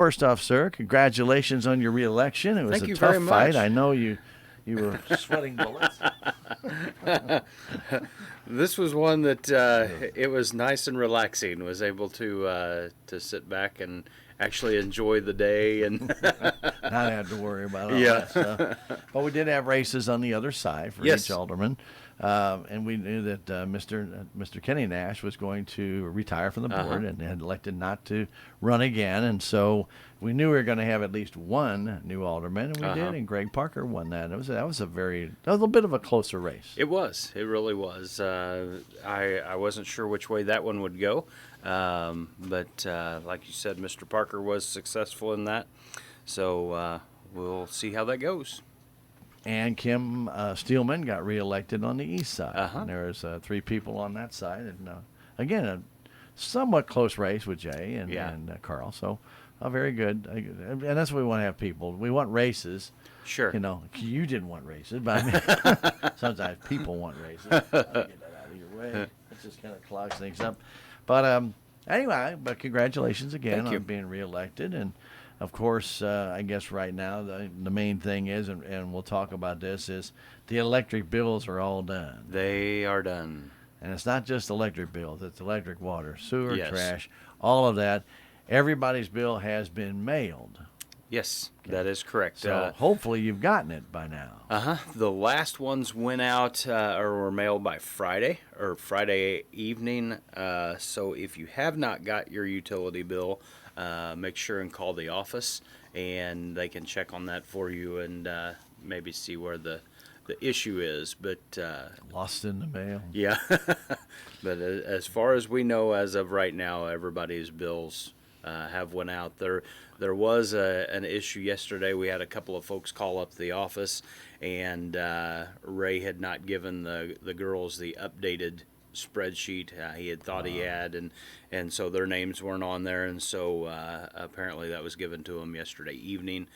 First off, sir, congratulations on your reelection. It was Thank a you tough very fight. much. I know you were sweating bullets. This was one that it was nice and relaxing. Was able to sit back and actually enjoy the day and Not have to worry about all Yeah. that stuff. But we did have races on the other side for Yes. each alderman. And we knew that Mr. Kenny Nash was going to retire from the board and had elected not to run again. And so we knew we were going to have at least one new alderman, and we did. And Greg Parker won that. That was a little bit of a closer race. It was. It really was. I wasn't sure which way that one would go, but like you said, Mr. Parker was successful in that. So we'll see how that goes. And Kim Steelman got reelected on the east side. Uh-huh. And there was 3 people on that side. And again, a somewhat close race with Jay and Carl. So very good. And that's what we want to have people. We want races. Sure. You know, you didn't want races, but I mean, sometimes people want races. I'll get that out of your way. It just kind of clogs things up. But anyway, congratulations again Thank you. on being reelected. And of course, I guess right now the main thing is, and we'll talk about this, is the electric bills are all done. They are done. And it's not just electric bills, it's electric, water, sewer, Yes. trash, all of that. Everybody's bill has been mailed. Yes, that is correct. So hopefully you've gotten it by now. The last ones went out or were mailed by Friday or Friday evening. So if you have not got your utility bill, make sure and call the office, and they can check on that for you and maybe see where the issue is. But Lost in the mail. yeah, but as far as we know, as of right now, everybody's bills have went out. There was an issue yesterday. We had a couple of folks call up the office, and Ray had not given the girls the updated spreadsheet he had thought he had, and so their names weren't on there, and so apparently that was given to them yesterday evening,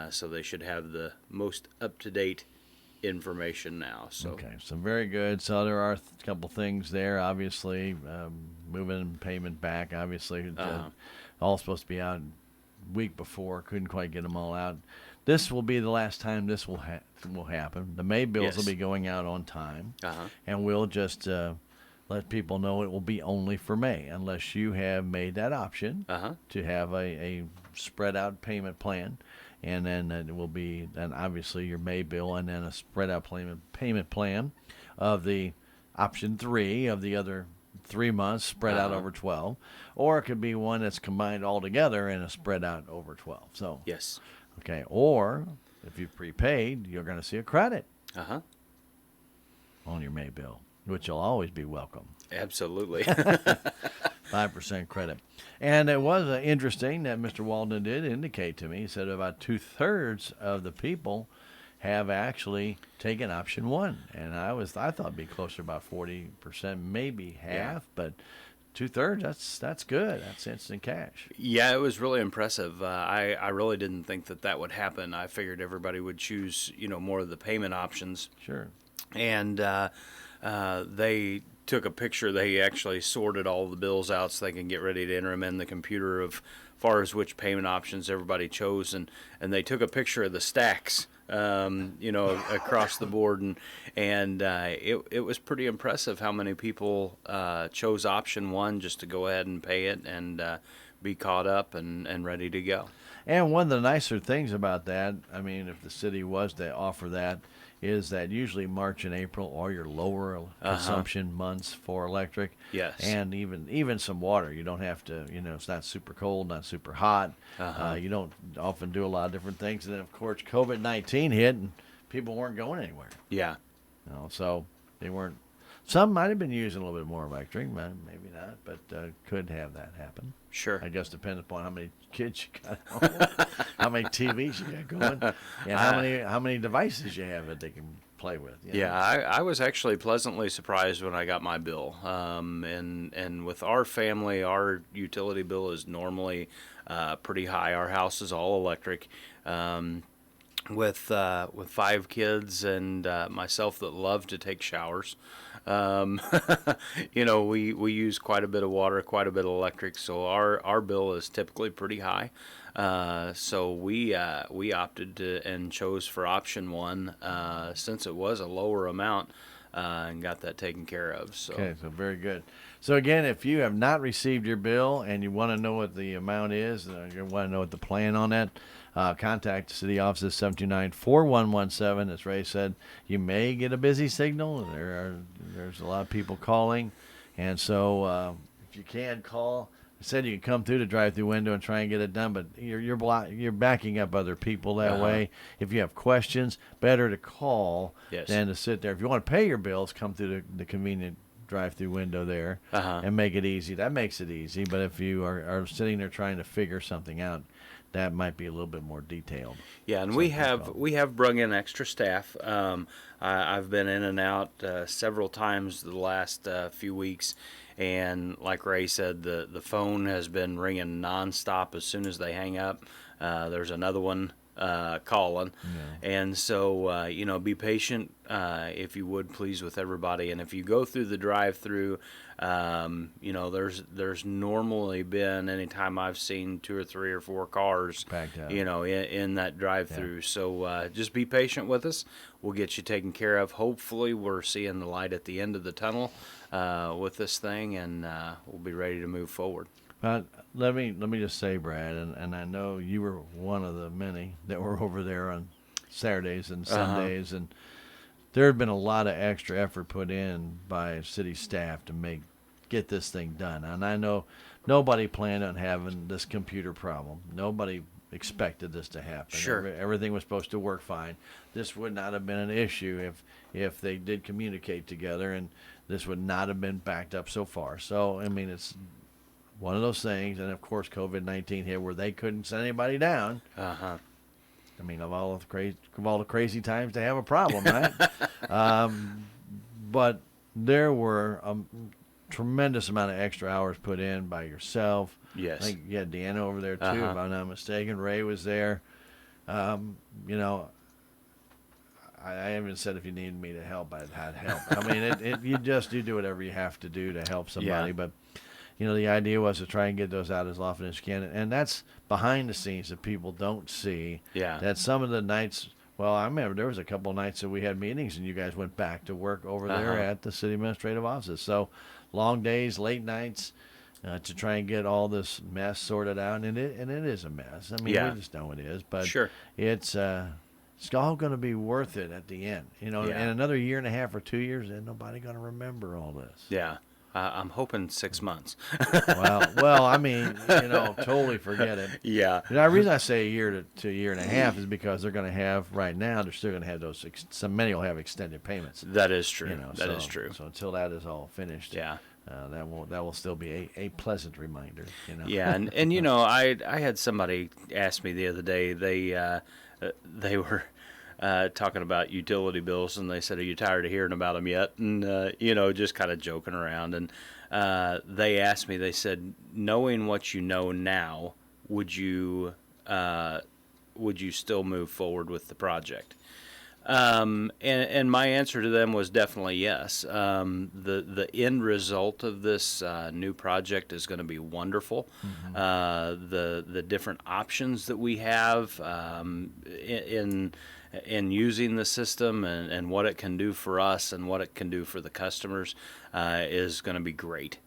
so they should have the most up-to-date information now. So Okay, so very good. So there are a couple things there, obviously. Moving payment back, obviously. All supposed to be out week before. Couldn't quite get them all out. This will be the last time this will happen. The May bills Yes. will be going out on time. Uh-huh. And we'll just let people know it will be only for May, unless you have made that option to have a spread out payment plan. And then it will be then obviously your May bill, and then a spread out payment plan of the option 3 of the other 3 months spread out over 12, or it could be one that's combined all together and a spread out over 12. So yes. okay, or if you prepaid, you're going to see a credit on your May bill, which will always be welcome. Absolutely. 5% credit. And it was interesting that Mr. Walden did indicate to me, he said about 2/3 of the people have actually taken option 1. And I thought it'd be closer to about 40%, maybe half, but 2/3, that's good. That's instant cash. Yeah, it was really impressive. I really didn't think that would happen. I figured everybody would choose, more of the payment options. Sure. And they took a picture. They actually sorted all the bills out so they can get ready to enter them in the computer of far as which payment options everybody chose. And they took a picture of the stacks, across the board. And it was pretty impressive how many people chose option 1 just to go ahead and pay it and be caught up and ready to go. And one of the nicer things about that, I mean, if the city was to offer that, is that usually March and April are your lower consumption months for electric. Yes. And even some water. You don't have to, it's not super cold, not super hot. You don't often do a lot of different things. And then, of course, COVID-19 hit and people weren't going anywhere. Yeah. So they weren't. Some might have been using a little bit more electric, maybe not, but could have that happen. Sure. I guess depends upon how many kids you got home, how many TVs you got going, and how many devices you have that they can play with. Yeah, I was actually pleasantly surprised when I got my bill. And with our family, our utility bill is normally pretty high. Our house is all electric. with 5 kids and myself that love to take showers. Um, we use quite a bit of water, quite a bit of electric, so our bill is typically pretty high. So we opted to and chose for option one since it was a lower amount and got that taken care of. So. Okay, so very good. So again, if you have not received your bill and you want to know what the amount is, you want to know what the plan on that, contact the city office 729-4117. As Ray said, you may get a busy signal. There's a lot of people calling, and so if you can call. I said you can come through the drive-through window and try and get it done, but you're backing up other people that way. If you have questions, better to call than to sit there. If you want to pay your bills, come through the convenient drive-through window there and make it easy. That makes it easy. But if you are sitting there trying to figure something out, that might be a little bit more detailed. Yeah, and we have brung in extra staff. I've been in and out several times the last few weeks. And like Ray said, the phone has been ringing nonstop as soon as they hang up. There's another one calling. Yeah. And so, be patient if you would, please, with everybody. And if you go through the drive-through, there's normally been, anytime I've seen 2 or 3 or 4 cars, in that drive-through. Yeah. So just be patient with us. We'll get you taken care of. Hopefully, we're seeing the light at the end of the tunnel with this thing, and we'll be ready to move forward. Let me just say, Brad, and I know you were one of the many that were over there on Saturdays and Sundays, and there had been a lot of extra effort put in by city staff to get this thing done. And I know nobody planned on having this computer problem. Nobody expected this to happen. Sure. Everything was supposed to work fine. This would not have been an issue if they did communicate together, and this would not have been backed up so far. So, I mean, it's one of those things, and of course COVID-19 hit where they couldn't send anybody down. I mean, of all the crazy times to have a problem, right? But there were a tremendous amount of extra hours put in by yourself. Yes. I think you had Deanna over there too, if I'm not mistaken. Ray was there. I haven't said if you needed me to help, I'd help. I mean, you do whatever you have to do to help somebody, but. The idea was to try and get those out as often as you can. And that's behind the scenes that people don't see. Yeah. That some of the nights, well, I remember there was a couple of nights that we had meetings and you guys went back to work over there at the city administrative office. So long days, late nights to try and get all this mess sorted out. And it is a mess. I mean, we just know it is. But sure. It's all going to be worth it at the end. In another year and a half or 2 years, ain't nobody going to remember all this. Yeah. I'm hoping 6 months. well, I mean, totally forget it. Yeah. The reason I say a year to a year and a half is because they're going to have, right now, they're still going to have those, many will have extended payments. That is true. That is true. So until that is all finished, that will still be a pleasant reminder. Yeah, and I had somebody ask me the other day, they were talking about utility bills, and they said, "Are you tired of hearing about them yet?" And just kind of joking around. And they asked me, they said, "Knowing what you know now, would you still move forward with the project?" And my answer to them was definitely yes. The end result of this new project is going to be wonderful. The different options that we have in using the system and what it can do for us and what it can do for the customers is going to be great.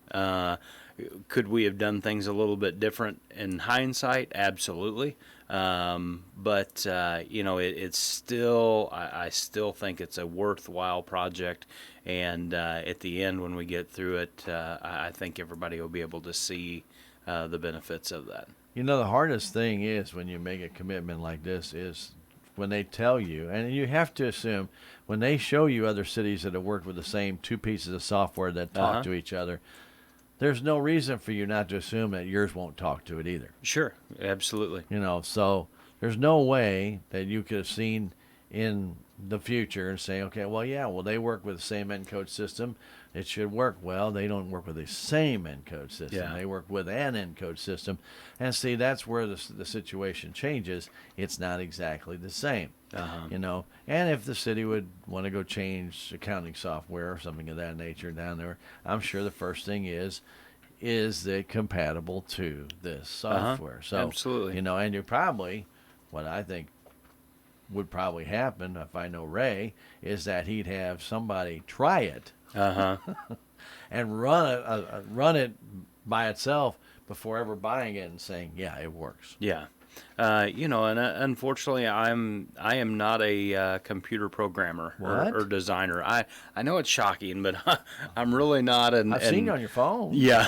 Could we have done things a little bit different in hindsight? Absolutely. But it's still, I still think it's a worthwhile project. And at the end, when we get through it, I think everybody will be able to see the benefits of that. The hardest thing is when you make a commitment like this is when they tell you, and you have to assume, when they show you other cities that have worked with the same 2 pieces of software that talk to each other, there's no reason for you not to assume that yours won't talk to it either. Sure, absolutely. So there's no way that you could have seen in the future and say, okay, well, they work with the same encode system. it should work. Well, they don't work with the same encode system. Yeah. They work with an encode system. And see, that's where the situation changes. It's not exactly the same. You know, and if the city would want to go change accounting software or something of that nature down there, I'm sure the first thing is it compatible to this software? So, absolutely. you know, and you probably, what I think would probably happen if I know Ray, is that he'd have somebody try it and run it by itself before ever buying it and saying, yeah, it works. Yeah. You know, and unfortunately, I am not a computer programmer or designer. I know it's shocking, but I'm really not. I've seen you on your phone. Yeah,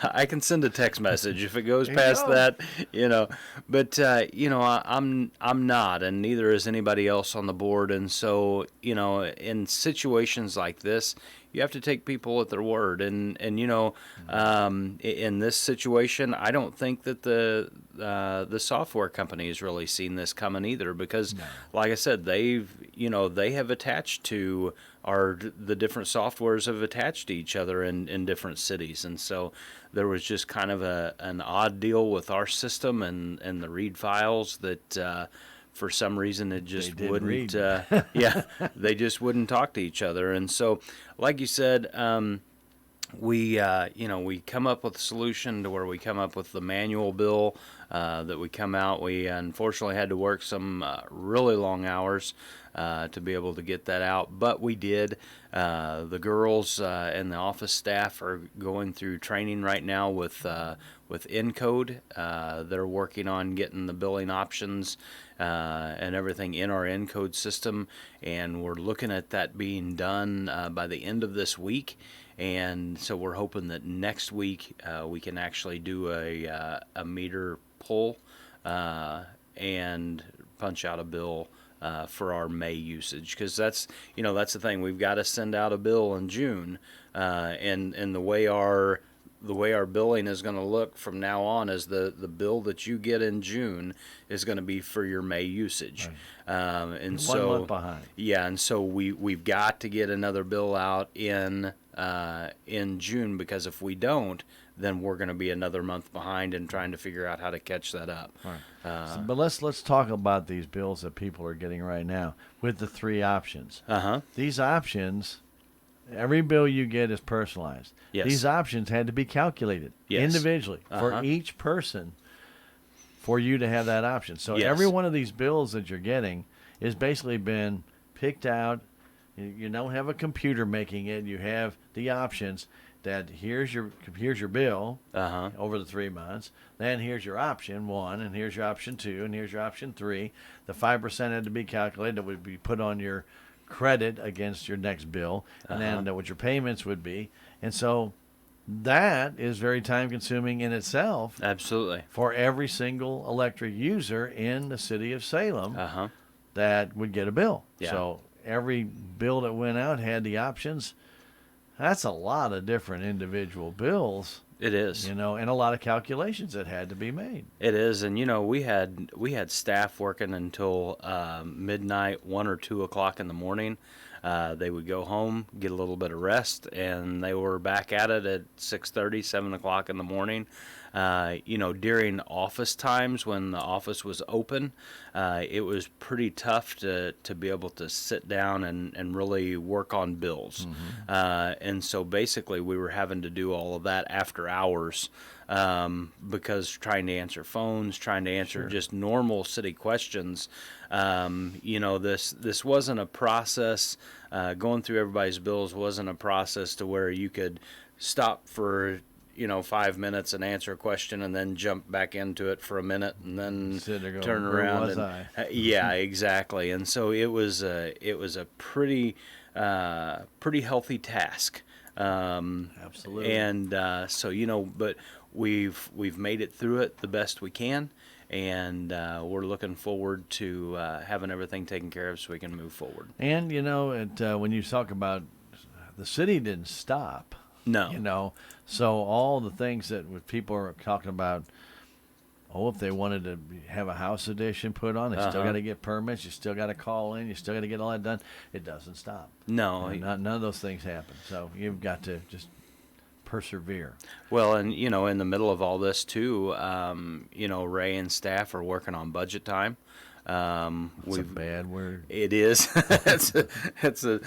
I can send a text message if it goes past that. You know, but you know, I'm not, and neither is anybody else on the board. And so, you know, in situations like this, you have to take people at their word, and you know, in this situation, I don't think that the software company has really seen this coming either, because, like I said, they have attached to the different softwares have attached to each other in different cities, and so there was just kind of an odd deal with our system and the read files that. For some reason, it just wouldn't. They just wouldn't talk to each other, and so, like you said, we come up with a solution to where we come up with the manual bill that we come out. We unfortunately had to work some really long hours to be able to get that out, but we did. The girls and the office staff are going through training right now with Encode. They're working on getting the billing options and everything in our Encode system, and we're looking at that being done by the end of this week. And so we're hoping that next week we can actually do a meter pull and punch out a bill for our May usage, because that's the thing. We've got to send out a bill in June, and the way our billing is going to look from now on is the bill that you get in June is going to be for your May usage. Right. And so 1 month behind. Yeah, and so we've got to get another bill out in June, because if we don't, then we're going to be another month behind and trying to figure out how to catch that up. Right. But let's talk about these bills that people are getting right now with the 3 options. These options, every bill you get is personalized. Yes. These options had to be calculated individually for each person for you to have that option. So every one of these bills that you're getting is basically been picked out. You don't have a computer making it. You have the options that here's your bill over the 3 months. Then here's your option 1, and here's your option 2, and here's your option 3. The 5% had to be calculated. That would be put on your credit against your next bill, and then what your payments would be. And so that is very time consuming in itself. Absolutely. For every single electric user in the city of Salem that would get a bill. Yeah. So every bill that went out had the options. That's a lot of different individual bills. It is. And a lot of calculations that had to be made. It is, and we had staff working until midnight, 1 or 2 o'clock in the morning. They would go home, get a little bit of rest, and they were back at it at 6:30, 7 o'clock in the morning. During office times when the office was open, it was pretty tough to be able to sit down and really work on bills. And so basically we were having to do all of that after hours, because trying to answer phones, trying to answer just normal city questions. This wasn't a process. Going through everybody's bills wasn't a process to where you could stop for 5 minutes and answer a question and then jump back into it for a minute and then turn around. Yeah, exactly. And so it was a pretty healthy task. Absolutely. And but we've made it through it the best we can, and we're looking forward to having everything taken care of so we can move forward. And when you talk about the city didn't stop. No. So all the things that people are talking about if they wanted to have a house addition put on, they still got to get permits. You still got to call in. You still got to get all that done. It doesn't stop. No. None of those things happen. So you've got to just persevere. Well, and, in the middle of all this, too, Ray and staff are working on budget time. It's a bad word. It is. the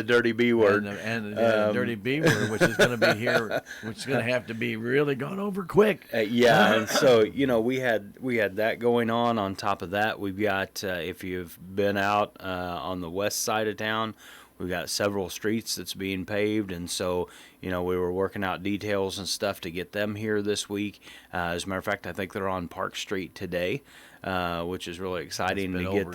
dirty B word. And the dirty B word, which is going to be here, which is going to have to be really gone over quick. And so, we had that going on. On top of that, we've got, if you've been out on the west side of town, we've got several streets that's being paved, and so, we were working out details and stuff to get them here this week. As a matter of fact, I think they're on Park Street today. Which is really exciting to get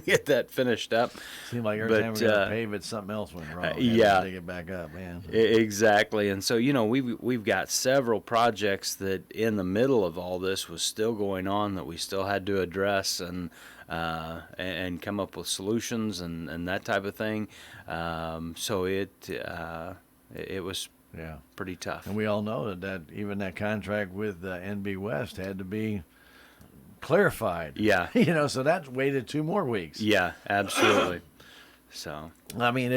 get that finished up. Seems like every time we're going to pave it, something else went wrong. Dig it back up, man. Exactly. And so, we've got several projects that in the middle of all this was still going on that we still had to address and come up with solutions and that type of thing. So it was pretty tough. And we all know that even that contract with NB West had to be clarified. Yeah. So that's waited 2 more weeks. Yeah, absolutely. So, I mean,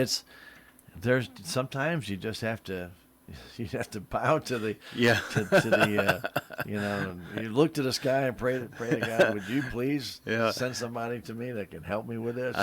there's sometimes you just have to bow to the to the you look to the sky and pray to God, would you please send somebody to me that can help me with this?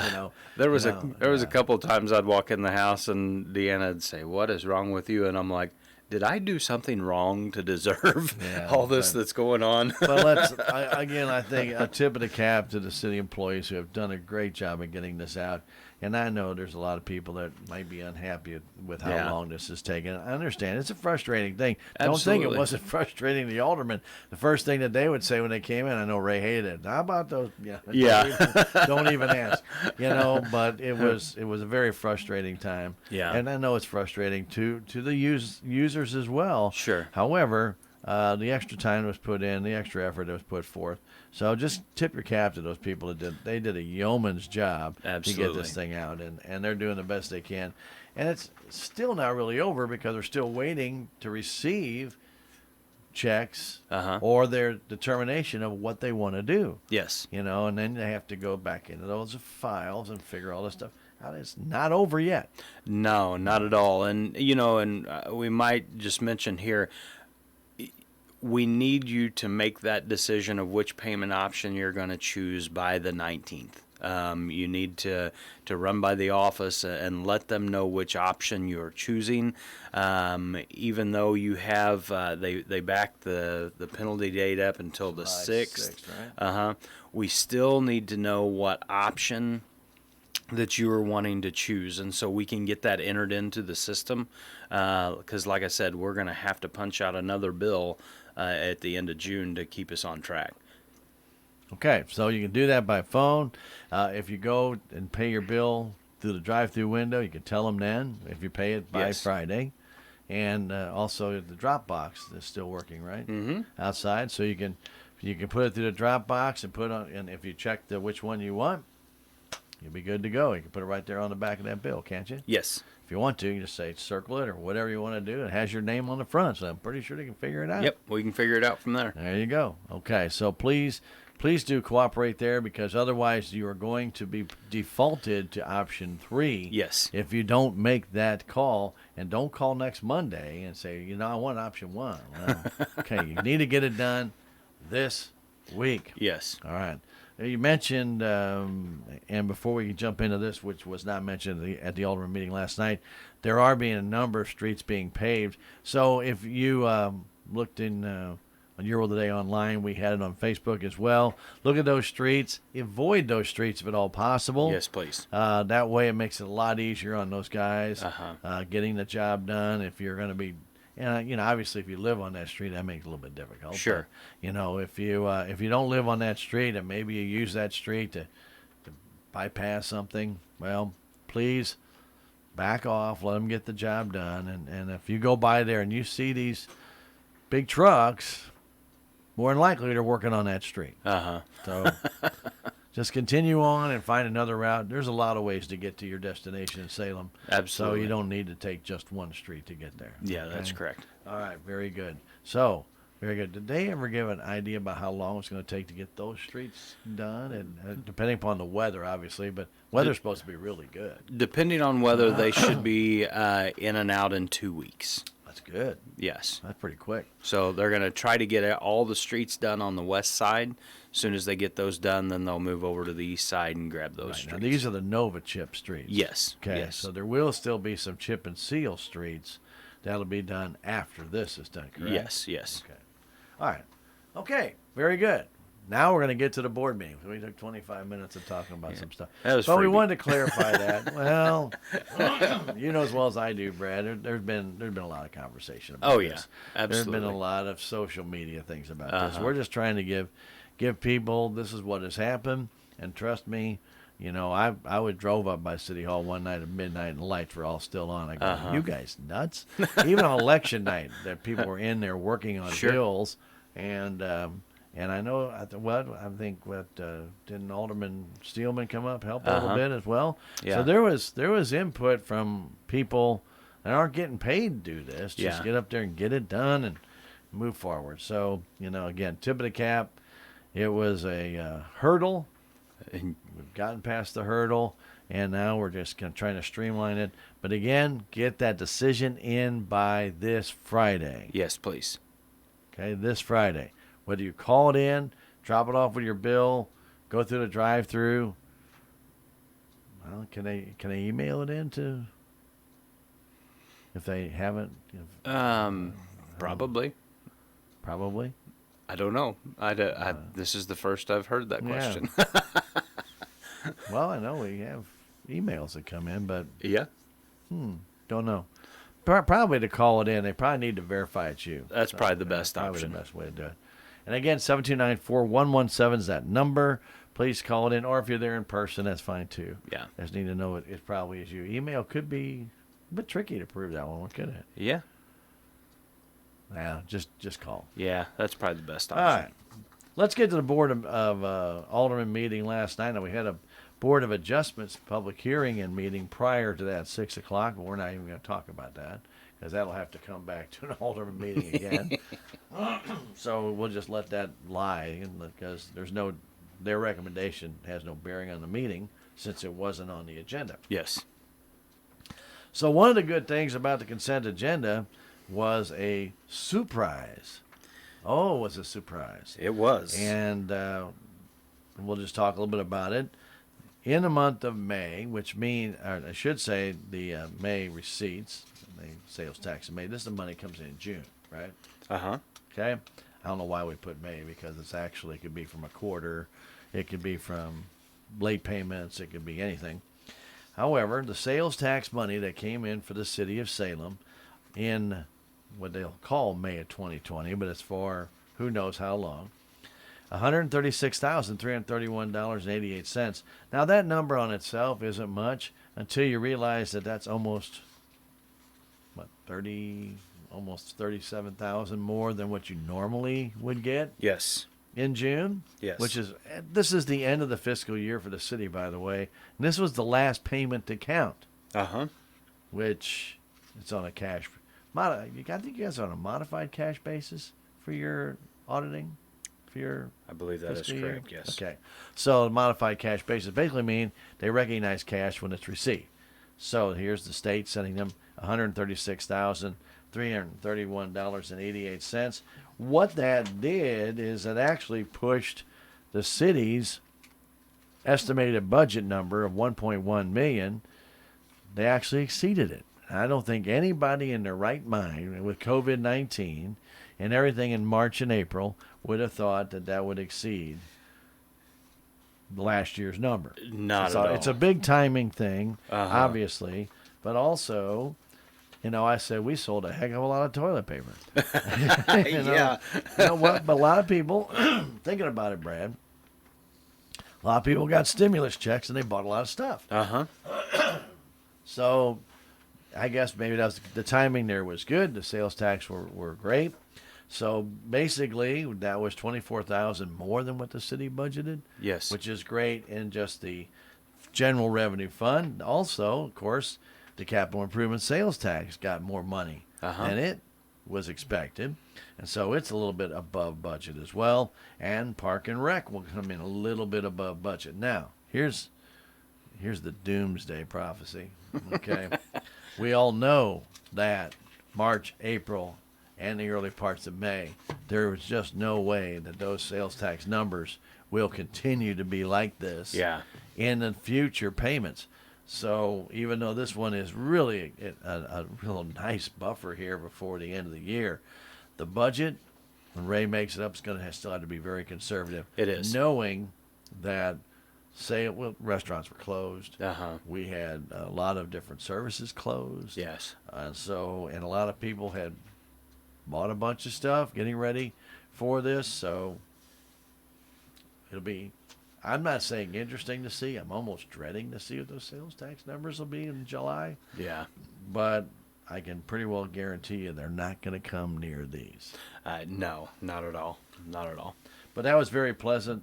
There was a couple of times I'd walk in the house and Deanna'd say, "What is wrong with you?" And I'm like, did I do something wrong to deserve all this that's going on? Well, I think a tip of the cap to the city employees who have done a great job of getting this out. And I know there's a lot of people that might be unhappy with how long this is taking. I understand. It's a frustrating thing. Absolutely. Don't think it wasn't frustrating to the aldermen. The first thing that they would say when they came in, I know Ray hated it. How about those? Don't even ask. But it was a very frustrating time. Yeah. And I know it's frustrating to the users as well. Sure. However, the extra time was put in, the extra effort that was put forth. So just tip your cap to those people that did a yeoman's job to get this thing out, and they're doing the best they can. And it's still not really over because they're still waiting to receive checks or their determination of what they want to do. Yes. And then they have to go back into those files and figure all this stuff out. It's not over yet. No, not at all. And, we might just mention here, we need you to make that decision of which payment option you're going to choose by the 19th. You need to run by the office and let them know which option you're choosing. Even though you have, they back the penalty date up until the 6th. Right? We still need to know what option that you are wanting to choose, and so we can get that entered into the system. Because, like I said, we're going to have to punch out another bill at the end of June to keep us on track. Okay, so you can do that by phone. If you go and pay your bill through the drive-through window, you can tell them then if you pay it by Friday. And also the drop box is still working, right? Outside, so you can put it through the drop box and put on. And if you check which one you want, you'll be good to go. You can put it right there on the back of that bill, can't you? Yes. If you want to, you can just say circle it or whatever you want to do. It has your name on the front, so I'm pretty sure they can figure it out. Yep, we can figure it out from there. There you go. Okay, so please do cooperate there, because otherwise you are going to be defaulted to option 3. Yes. If you don't make that call, and don't call next Monday and say, I want option 1. Well, okay, you need to get it done this week. Yes. All right. You mentioned, and before we jump into this, which was not mentioned at the Alderman meeting last night, there are being a number of streets being paved. So if you looked in on Your World Today online, we had it on Facebook as well. Look at those streets. Avoid those streets if at all possible. Yes, please. That way it makes it a lot easier on those guys getting the job done. If you're going to be... And obviously, if you live on that street, that makes it a little bit difficult. Sure. But, if you don't live on that street and maybe you use that street to bypass something, well, please back off. Let them get the job done. And if you go by there and you see these big trucks, more than likely they're working on that street. So just continue on and find another route. There's a lot of ways to get to your destination in Salem. Absolutely. So you don't need to take just one street to get there. Yeah, that's correct. All right, very good. So Very good. Did they ever give an idea about how long it's going to take to get those streets done? And depending upon the weather, obviously, but weather's supposed to be really good. Depending on weather, they should be in and out in 2 weeks. That's good. Yes. That's pretty quick. So they're going to try to get all the streets done on the west side. As soon as they get those done, then they'll move over to the east side and grab those streets. Now, these are the Nova chip streets. Yes. Okay. Yes. So there will still be some chip and seal streets that'll be done after this is done, correct? Yes. Yes. Okay. All right. Okay. Very good. Now we're going to get to the board meeting. We took 25 minutes of talking about some stuff. That was we freebie. wanted to clarify that. Well, you know as well as I do, Brad, there's been a lot of conversation about this. Oh, yeah. Absolutely. There's been a lot of social media things about this. We're just trying to give people, this is what has happened, and trust me, you know, I would drove up by City Hall one night at midnight and the lights were all still on. I go, you guys nuts? Even on election night, that people were in there working on bills, and I know, I think didn't Alderman Steelman come up, help a little bit as well? Yeah. So there was input from people that aren't getting paid to do this. Just get up there and get it done and move forward. So, you know, again, tip of the cap, it was a hurdle. We've gotten past the hurdle, and now we're just trying to streamline it. But again, get that decision in by this Friday. Yes, please. Okay, this Friday. Whether you call it in, drop it off with your bill, go through the drive-through. Well, can they email it in to? If they haven't. Probably. Probably. I don't know. This is the first I've heard that question. Well, I know we have emails that come in, but Yeah. don't know. Probably to call it in, they probably need to verify it's you. That's probably the best Probably option. the best way to do it. And again, 729-4117 is that number. Please call it in, or if you're there in person, that's fine too. Yeah. I just need to know it probably is you. Email could be a bit tricky to prove that one, couldn't it? Yeah. Yeah, just call. Yeah, that's probably the best All option. right. Let's get to the Board of Alderman meeting last night. Now, we had a Board of Adjustments public hearing and meeting prior to that, 6 o'clock, but we're not even going to talk about that because that'll have to come back to an Alderman meeting again. So we'll just let that lie because their recommendation has no bearing on the meeting since it wasn't on the agenda. Yes. So one of the good things about the consent agenda was a surprise. Oh, it was a surprise. It was. And we'll just talk a little bit about it. In the month of May, which means, or I should say, the May receipts, the sales tax in May, this is the money comes in June, right? Uh-huh. Okay? I don't know why we put May because it could be from a quarter, it could be from late payments, it could be anything. However, the sales tax money that came in for the city of Salem in what they'll call May of 2020, but it's for who knows how long, $136,331.88. Now, that number on itself isn't much until you realize that that's almost, almost 37,000 more than what you normally would get Yes. in June. Yes. This is the end of the fiscal year for the city, by the way. And this was the last payment to count, Uh-huh. which it's on a cash. I think you guys are on a modified cash basis for your auditing, for your I believe that is fiscal year? correct, yes. Okay. So modified cash basis basically mean they recognize cash when it's received. So here's the state sending them $136,331.88. What that did is it actually pushed the city's estimated budget number of $1.1 million. They actually exceeded it. I don't think anybody in their right mind with COVID-19 and everything in March and April would have thought that would exceed last year's number. Not at all. It's a big timing thing, obviously, but also, I said we sold a heck of a lot of toilet paper. Yeah. You know what? But a lot of people, thinking about it, Brad, a lot of people got stimulus checks and they bought a lot of stuff. Uh-huh. So I guess maybe the timing there was good. The sales tax were great. So basically, that was $24,000 more than what the city budgeted. Yes. Which is great in just the general revenue fund. Also, of course, the capital improvement sales tax got more money than it was expected, and so it's a little bit above budget as well. And Park and Rec will come in a little bit above budget. Now, here's the doomsday prophecy. Okay, we all know that March, April, and the early parts of May, there was just no way that those sales tax numbers will continue to be like this in the future payments. So even though this one is really a real nice buffer here before the end of the year, the budget, when Ray makes it up, is going to still have to be very conservative. It is. Knowing that, restaurants were closed. Uh-huh. We had a lot of different services closed. Yes. And a lot of people had bought a bunch of stuff getting ready for this. So it'll be, I'm not saying interesting to see. I'm almost dreading to see what those sales tax numbers will be in July. Yeah. But I can pretty well guarantee you they're not going to come near these. No, not at all. Not at all. But that was very pleasant.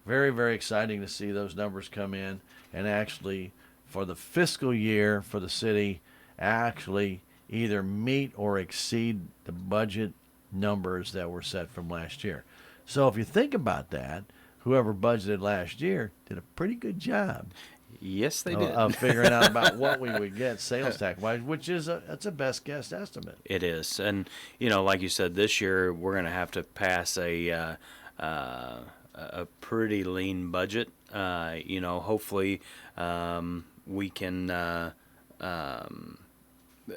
Very, very exciting to see those numbers come in. And actually, for the fiscal year for the city, actually either meet or exceed the budget numbers that were set from last year. So if you think about that, whoever budgeted last year did a pretty good job. Yes, they did. Of figuring out about what we would get sales tax wise, which is that's a best guess estimate. It is, and like you said, this year we're going to have to pass a pretty lean budget. Hopefully we can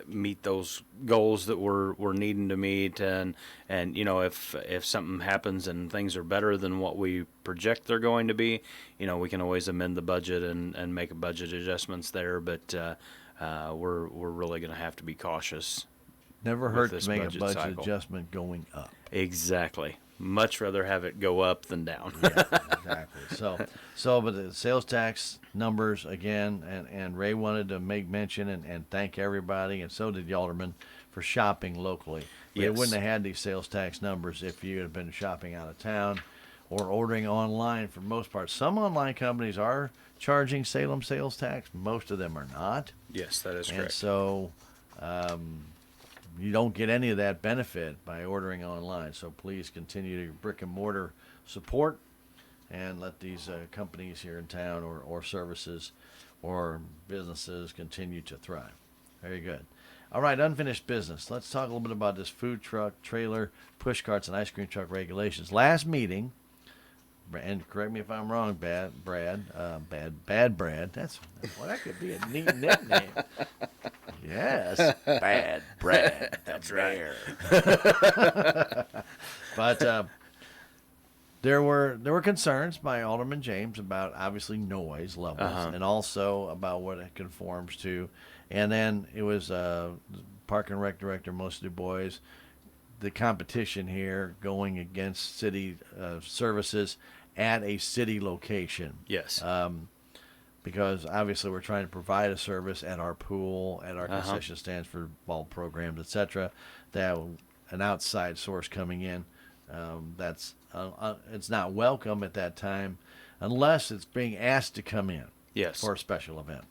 meet those goals that we're needing to meet, and if something happens and things are better than what we project they're going to be, we can always amend the budget and make budget adjustments there, but we're really going to have to be cautious. Never hurt to make a budget adjustment going up. Exactly. Much rather have it go up than down. Yeah, exactly. But the sales tax numbers again, and Ray wanted to make mention and thank everybody, and so did the alderman, for shopping locally. They wouldn't have had these sales tax numbers if you had been shopping out of town or ordering online for most part. Some online companies are charging Salem sales tax. Most of them are not. Yes, that is correct. And so you don't get any of that benefit by ordering online. So please continue your brick and mortar support and let these companies here in town or services or businesses continue to thrive. Very good. All right, unfinished business. Let's talk a little bit about this food truck, trailer, push carts, and ice cream truck regulations. Last meeting, and correct me if I'm wrong, Bad Brad. That's well, that could be a neat nickname. Yes, Bad Brad. That's right. But there were concerns by Alderman James about obviously noise levels and also about what it conforms to. And then it was Park and Rec Director Melissa Du Bois, the competition here going against city services at a city location. Yes. Because obviously we're trying to provide a service at our pool, at our concession stands for ball programs, etc. That an outside source coming in, that's it's not welcome at that time, unless it's being asked to come in. Yes. For a special event.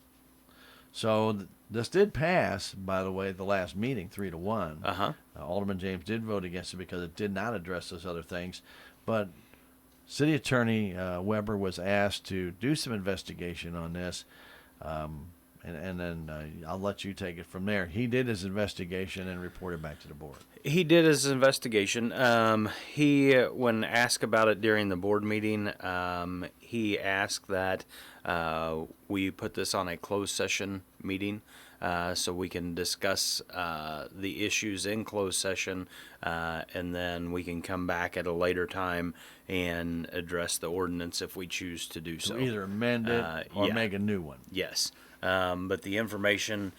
So this did pass, by the way, the last meeting 3-1. Alderman James did vote against it because it did not address those other things, but City Attorney Weber was asked to do some investigation on this, and then I'll let you take it from there. He did his investigation and reported back to the board. He did his investigation. He, when asked about it during the board meeting, he asked that we put this on a closed session meeting so we can discuss the issues in closed session, and then we can come back at a later time and address the ordinance if we choose to do so. Either amend it or make a new one. Yes. But the information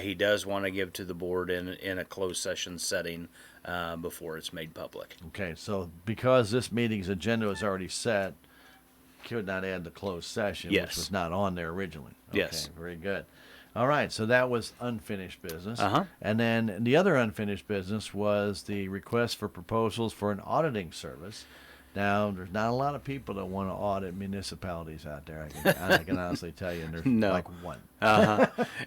he does want to give to the board in a closed session setting before it's made public. Okay, so because this meeting's agenda was already set, could not add the closed session, which was not on there originally. Okay, yes. Very good. All right, so that was unfinished business. And then the other unfinished business was the request for proposals for an auditing service. Now, there's not a lot of people that want to audit municipalities out there. I can honestly tell you, and there's like one.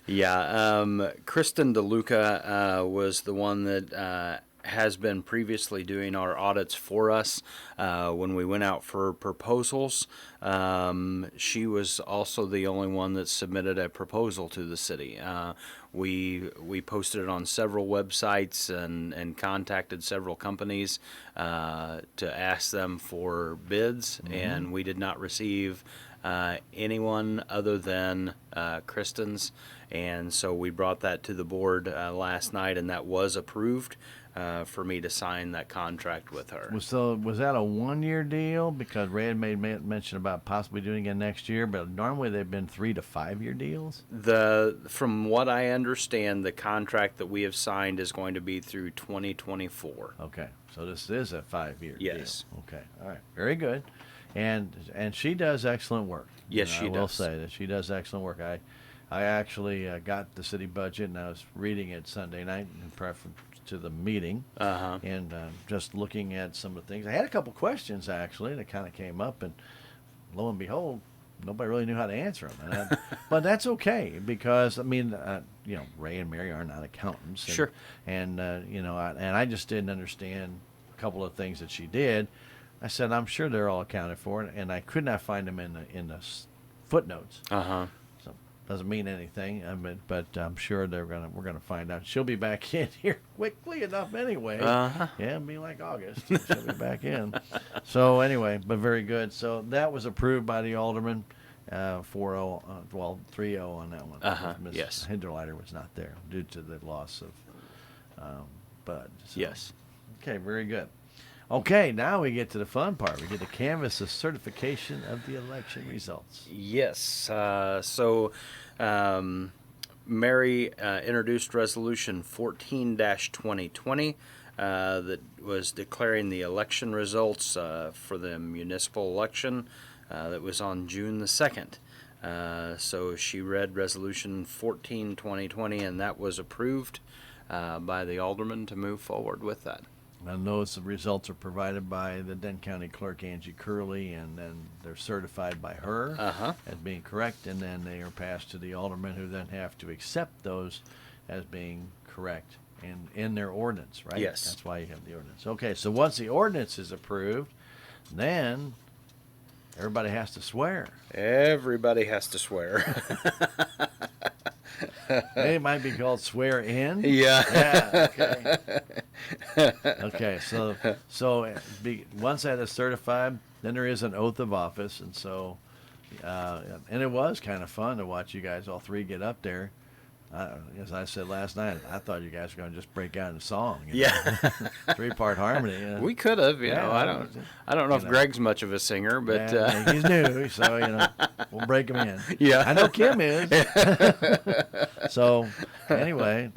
Yeah. Kristen DeLuca was the one that has been previously doing our audits for us. When we went out for proposals, she was also the only one that submitted a proposal to the city. We posted it on several websites and contacted several companies to ask them for bids, and we did not receive anyone other than Kristen's. And so we brought that to the board last night, and that was approved for me to sign that contract with her. So was that a 1-year deal? Because Ray had made mention about possibly doing it again next year, but normally they've been 3 to 5 year deals. From what I understand, the contract that we have signed is going to be through 2024. Okay, so this is a 5-year Yes. deal. Okay, all right, very good. And she does excellent work. Yes, she does. I will say that she does excellent work. I actually got the city budget, and I was reading it Sunday night in preference to the meeting, and just looking at some of the things. I had a couple questions actually that kind of came up, and lo and behold, nobody really knew how to answer them. But that's okay, because I mean, Ray and Mary are not accountants. And, Sure. And I just didn't understand a couple of things that she did. I said, I'm sure they're all accounted for, and I could not find them in the footnotes. So doesn't mean anything. But I'm sure we're gonna find out. She'll be back in here quickly enough anyway. Yeah, it'll be like August. She'll be back in. So anyway, but very good. So that was approved by the alderman. 4-0, 3-0 on that one. Ms. Yes. Hinderleiter was not there due to the loss of Bud. So. Yes. Okay, very good. Okay, now we get to the fun part. We get to canvass the certification of the election results. Yes. Mary introduced Resolution 14-2020 that was declaring the election results for the municipal election that was on June the 2nd. So she read Resolution 14-2020, and that was approved by the alderman to move forward with that. And those results are provided by the Denton County Clerk, Angie Curley, and then they're certified by her as being correct, and then they are passed to the aldermen, who then have to accept those as being correct in their ordinance, right? Yes. That's why you have the ordinance. Okay, so once the ordinance is approved, then everybody has to swear. Everybody has to swear. It might be called swear in. Yeah. Okay. Okay. So once that is certified, then there is an oath of office, and so, and it was kind of fun to watch you guys all three get up there. As I said last night, I thought you guys were going to just break out in song. Yeah. 3-part harmony. We could have, you know. I don't know if Greg's much of a singer, but he's new, so we'll break him in. Yeah. I know Kim is. So anyway,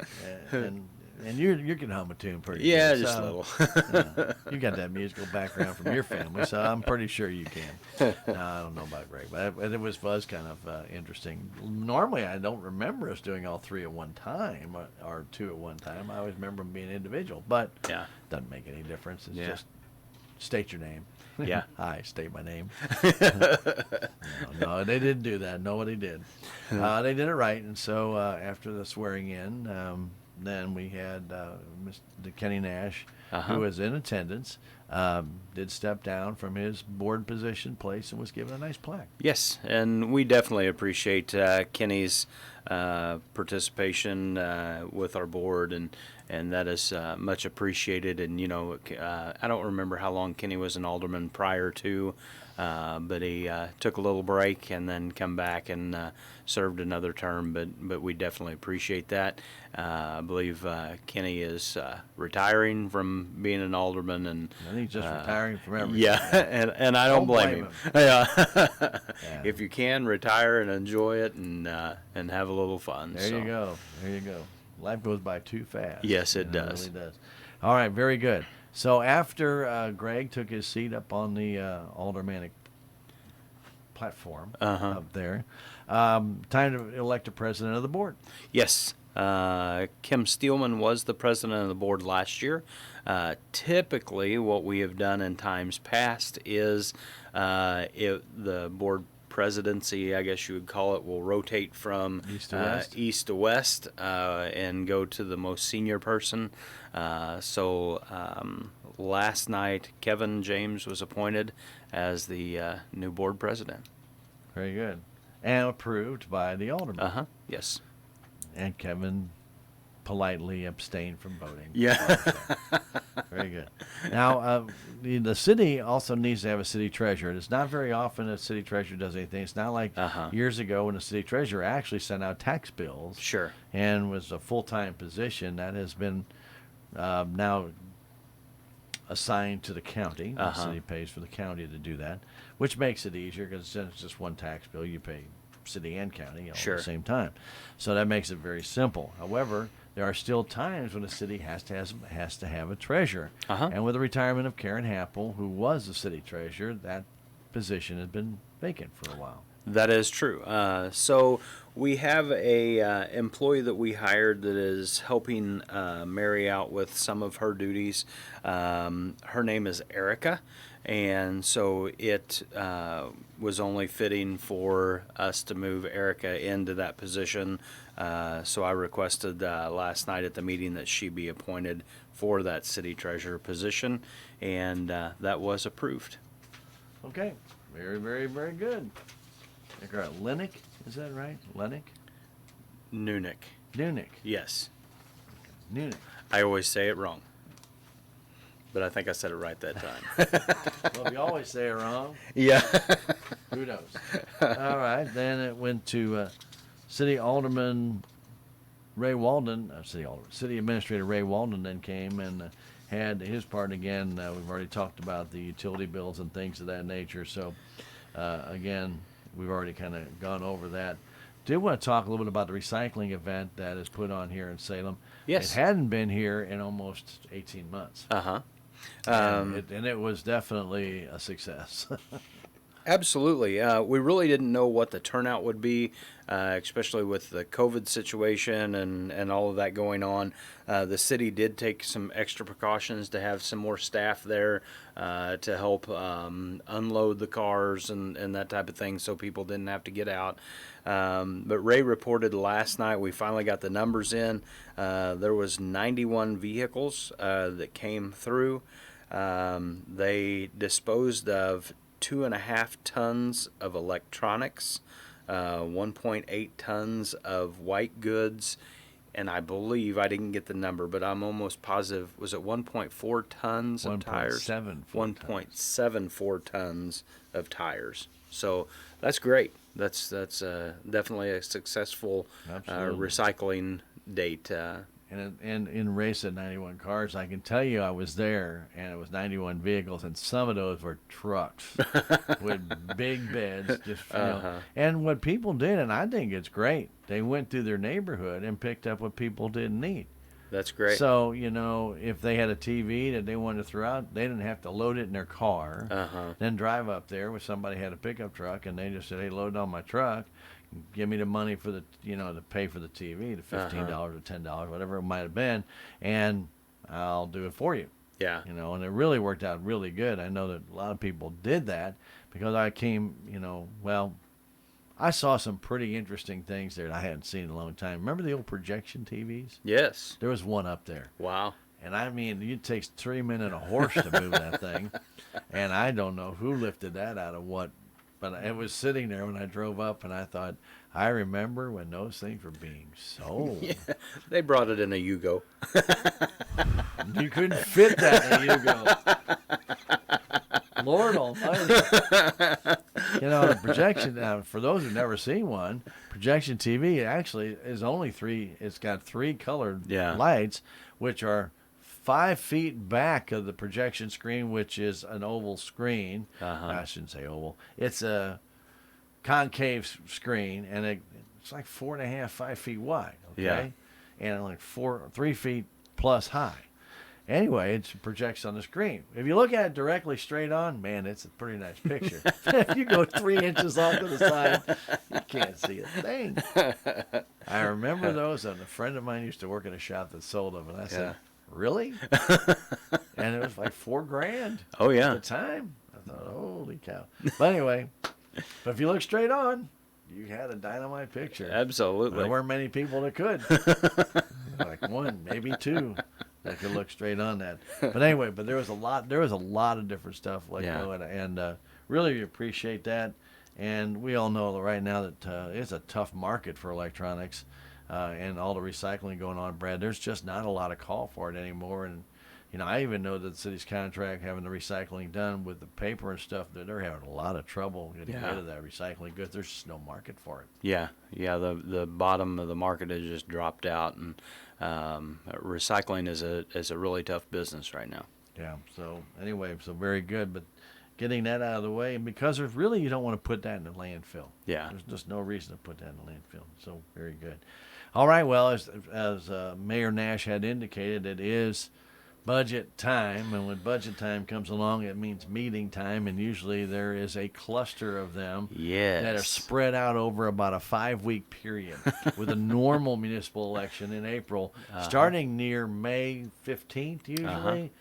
and you can hum a tune pretty good. Just a little. You got that musical background from your family, so I'm pretty sure you can. No, I don't know about Greg, but it was kind of interesting. Normally, I don't remember us doing all three at one time or two at one time. I always remember them being individual, but it doesn't make any difference. It's just state your name. Yeah. Hi, state my name. No, they didn't do that. Nobody did. They did it right, and so after the swearing in, then we had Mr. Kenny Nash, who was in attendance, did step down from his board position place and was given a nice plaque. Yes, and we definitely appreciate Kenny's participation with our board, and that is much appreciated. And, I don't remember how long Kenny was an alderman prior to, but he took a little break and then come back and served another term, but we definitely appreciate that. I believe Kenny is retiring from being an alderman, and I think he's just retiring from everything. Yeah, and I don't blame him. Yeah. If you can, retire and enjoy it and have a little fun. There you go. Life goes by too fast. Yes, it does. It really does. All right, very good. So after Greg took his seat up on the aldermanic platform up there, time to elect a president of the board. Yes. Kim Steelman was the president of the board last year. Typically, what we have done in times past is the board presidency, I guess you would call it, will rotate from east to west, and go to the most senior person. So last night, Kevin James was appointed as the new board president. Very good. And approved by the alderman. Yes. And Kevin politely abstained from voting. Yeah. Very good. Now, the city also needs to have a city treasurer. It's not very often a city treasurer does anything. It's not like years ago when the city treasurer actually sent out tax bills. Sure. And was a full-time position that has been now assigned to the county. The city pays for the county to do that, which makes it easier because since it's just one tax bill, you pay city and county all at the same time. So that makes it very simple. However, there are still times when the city has to have a treasurer. And with the retirement of Karen Happel, who was the city treasurer, that position has been vacant for a while. That is true. So we have a employee that we hired that is helping Mary out with some of her duties. Her name is Erica, and so it was only fitting for us to move Erica into that position. So I requested last night at the meeting that she be appointed for that city treasurer position, and that was approved. Okay. Very, very, very good. Lennick, is that right? Lennick? Nunick. Yes. Nunick. I always say it wrong, but I think I said it right that time. Well, if you always say it wrong, yeah. Who knows? All right. Then it went to City Alderman Ray Walden, City Administrator Ray Walden then came and had his part again. We've already talked about the utility bills and things of that nature. So, again, we've already kind of gone over that. Do want to talk a little bit about the recycling event that is put on here in Salem. Yes. It hadn't been here in almost 18 months. And it was definitely a success. Absolutely. We really didn't know what the turnout would be, especially with the COVID situation and all of that going on. The city did take some extra precautions to have some more staff there to help unload the cars and that type of thing so people didn't have to get out. But Ray reported last night, we finally got the numbers in. There was 91 vehicles that came through. They disposed of 2.5 tons of electronics, 1.8 tons of white goods, and I believe, I didn't get the number, but I'm almost positive, was it 1.4 tons of tires? 1.74 tons of tires. So that's great. That's definitely a successful recycling date. And in race at 91 cars, I can tell you I was there, and it was 91 vehicles, and some of those were trucks with big beds. And what people did, and I think it's great, they went through their neighborhood and picked up what people didn't need. That's great. So, if they had a TV that they wanted to throw out, they didn't have to load it in their car, then drive up there where somebody had a pickup truck, and they just said, hey, load it on my truck. Give me the money for the, to pay for the TV, the $15 or $10, whatever it might have been, and I'll do it for you. Yeah. And it really worked out really good. I know that a lot of people did that because I came, I saw some pretty interesting things there that I hadn't seen in a long time. Remember the old projection TVs? Yes. There was one up there. Wow. And I mean, it takes 3 men and a horse to move that thing, and I don't know who lifted that out of what. But it was sitting there when I drove up, and I thought, I remember when those things were being sold. Yeah, they brought it in a Yugo. You couldn't fit that in a Yugo. Lord almighty. The projection, for those who've never seen one, projection TV actually is only it's got 3 colored lights, which are 5 feet back of the projection screen, which is an oval screen. I shouldn't say oval. It's a concave screen, and it's like 4.5, 5 feet wide. Okay, yeah. And like 3 feet plus high. Anyway, it projects on the screen. If you look at it directly straight on, man, it's a pretty nice picture. If you go 3 inches off to the side, you can't see a thing. I remember those, and a friend of mine used to work in a shop that sold them, and I said, really? And it was like $4,000. Oh, yeah. At the time. I thought, holy cow. But anyway, But if you look straight on, you had a dynamite picture. Absolutely. There weren't many people that could. Like one, maybe two, that could look straight on that. But anyway, there was a lot of different stuff like that, and really appreciate that. And we all know that right now that it's a tough market for electronics, and all the recycling going on, Brad. There's just not a lot of call for it anymore. And I even know that the city's contract having the recycling done with the paper and stuff, that they're having a lot of trouble getting rid of that recycling goods. There's just no market for it. Yeah. The bottom of the market has just dropped out, and recycling is a really tough business right now. Yeah. So anyway, very good, but getting that out of the way, and because there's really, you don't want to put that in the landfill. Yeah. There's just no reason to put that in the landfill. So very good. All right. Well, as Mayor Nash had indicated, it is budget time, and when budget time comes along, it means meeting time, and usually there is a cluster of them that are spread out over about a 5-week period with a normal municipal election in April, starting near May 15th usually,